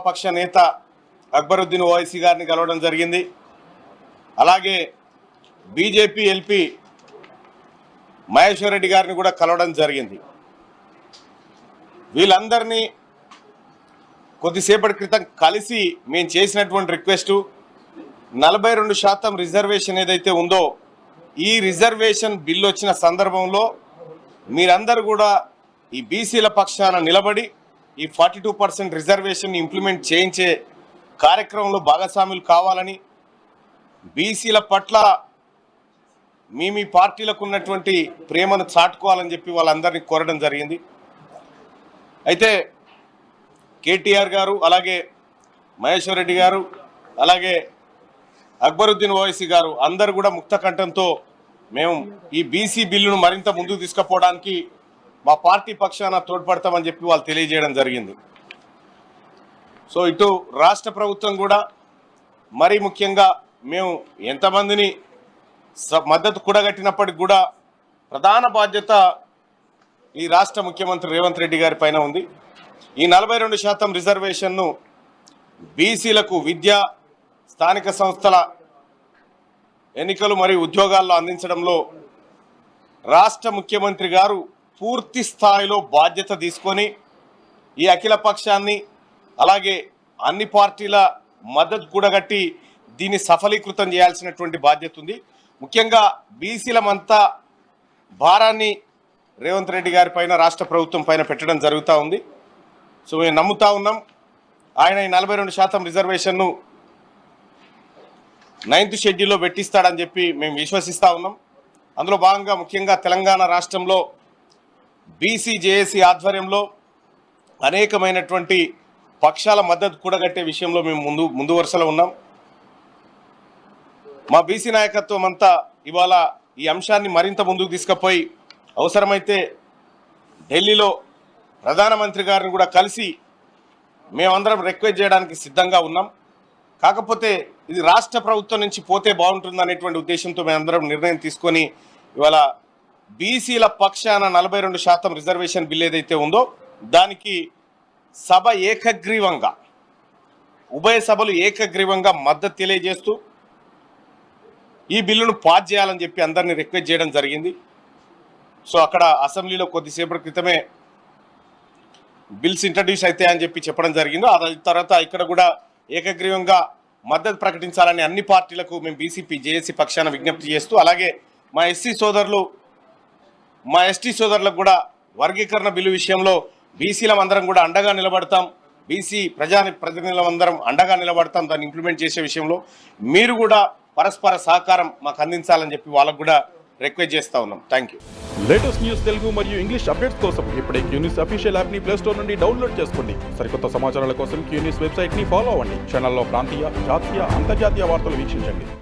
పక్ష నేత అక్బరుద్దీన్ ఓవైసీ గారిని కలవడం జరిగింది. అలాగే బీజేపీ ఎల్పీ మహేశ్వర్ రెడ్డి గారిని కూడా కలవడం జరిగింది. వీళ్ళందరినీ కొద్దిసేపటి క్రితం కలిసి మేము చేసినటువంటి రిక్వెస్టు 42% రిజర్వేషన్ ఏదైతే ఉందో ఈ రిజర్వేషన్ బిల్లు వచ్చిన సందర్భంలో మీరందరూ కూడా ఈ బీసీల పక్షాన నిలబడి ఈ 42% రిజర్వేషన్ ఇంప్లిమెంట్ చేయించే కార్యక్రమంలో భాగస్వాములు కావాలని, బీసీల పట్ల మీ పార్టీలకు ఉన్నటువంటి ప్రేమను చాటుకోవాలని చెప్పి వాళ్ళందరినీ కోరడం జరిగింది. అయితే కేటీఆర్ గారు, అలాగే మహేశ్వర్ రెడ్డి గారు, అలాగే అక్బరుద్దీన్ ఓవైసీ గారు అందరూ కూడా ముక్త కంఠంతో మేము ఈ బీసీ బిల్లును మరింత ముందుకు తీసుకుపోవడానికి మా పార్టీ పక్షాన తోడ్పడతామని చెప్పి వాళ్ళు తెలియజేయడం జరిగింది. సో ఇటు రాష్ట్ర ప్రభుత్వం కూడా మరీ ముఖ్యంగా మేము ఎంతమందిని మద్దతు కూడగట్టినప్పటికి కూడా ప్రధాన బాధ్యత ఈ రాష్ట్ర ముఖ్యమంత్రి రేవంత్ రెడ్డి గారి పైన ఉంది. ఈ 42% రిజర్వేషన్ను బీసీలకు విద్య, స్థానిక సంస్థల ఎన్నికలు మరియు ఉద్యోగాల్లో అందించడంలో రాష్ట్ర ముఖ్యమంత్రి గారు పూర్తి స్థాయిలో బాధ్యత తీసుకొని ఈ అఖిల పక్షాన్ని అలాగే అన్ని పార్టీల మద్దతు కూడగట్టి దీన్ని సఫలీకృతం చేయాల్సినటువంటి బాధ్యత ఉంది. ముఖ్యంగా బీసీలమంతా భారాన్ని రేవంత్ రెడ్డి గారి పైన, రాష్ట్ర ప్రభుత్వం పైన పెట్టడం జరుగుతూ ఉంది. సో మేము నమ్ముతా ఉన్నాం ఆయన ఈ 42% రిజర్వేషన్ను 9th షెడ్యూల్లో పెట్టిస్తాడని చెప్పి మేము విశ్వసిస్తూ ఉన్నాం. అందులో భాగంగా ముఖ్యంగా తెలంగాణ రాష్ట్రంలో బీసీ జేఏసీ ఆధ్వర్యంలో అనేకమైనటువంటి పక్షాల మద్దతు కూడగట్టే విషయంలో మేము ముందు వరుసలో ఉన్నాం. మా బీసీ నాయకత్వం అంతా ఇవాళ ఈ అంశాన్ని మరింత ముందుకు తీసుకుపోయి అవసరమైతే ఢిల్లీలో ప్రధానమంత్రి గారిని కూడా కలిసి మేమందరం రిక్వెస్ట్ చేయడానికి సిద్ధంగా ఉన్నాం. కాకపోతే ఇది రాష్ట్ర ప్రభుత్వం నుంచి పోతే బాగుంటుంది అనేటువంటి ఉద్దేశంతో మేమందరం నిర్ణయం తీసుకొని ఇవాళ బీసీల పక్షాన 42% రిజర్వేషన్ బిల్ ఏదైతే ఉందో దానికి సభ ఏకగ్రీవంగా, ఉభయ సభలు ఏకగ్రీవంగా మద్దతు తెలియజేస్తూ ఈ బిల్లును పాస్ చేయాలని చెప్పి అందరినీ రిక్వెస్ట్ చేయడం జరిగింది. సో అక్కడ అసెంబ్లీలో కొద్దిసేపటి క్రితమే బిల్స్ ఇంట్రడ్యూస్ అవుతాయని చెప్పి చెప్పడం జరిగింది. ఆ తర్వాత ఇక్కడ కూడా ఏకగ్రీవంగా మద్దతు ప్రకటించాలని అన్ని పార్టీలకు మేము బీసీపీ జేఏసీ పక్షాన విజ్ఞప్తి చేస్తూ, అలాగే మా ఎస్సీ సోదరులు, మా ఎస్టీ సోదరులకు కూడా వర్గీకరణ బిల్లు విషయంలో బీసీలం అందరం కూడా అండగా నిలబడతాం, బీసీ ప్రతినిధులందరం అండగా నిలబడతాం. దాన్ని ఇంప్లిమెంట్ చేసే విషయంలో మీరు కూడా పరస్పర సహకారం మాకు అందించాలని చెప్పి వాళ్ళకు కూడా రిక్వెస్ట్ చేస్తూ ఉన్నాం. Thank you. Latest news Telugu మరియు ఇంగ్లీష్ అప్డేట్స్ కోసం ఇప్పుడే క్యూన్యూస్ అఫీషియల్ యాప్ని ప్లే స్టోర్ నుండి డౌన్లోడ్ చేసుకోండి. సరికొత్త సమాచారాల కోసం క్యూన్యూస్ వెబ్సైట్ని ఫాలో అవ్వండి. ఛానల్లో ప్రాంతీయ, జాతీయ, అంతర్జాతీయ వార్తలు వీక్షించండి.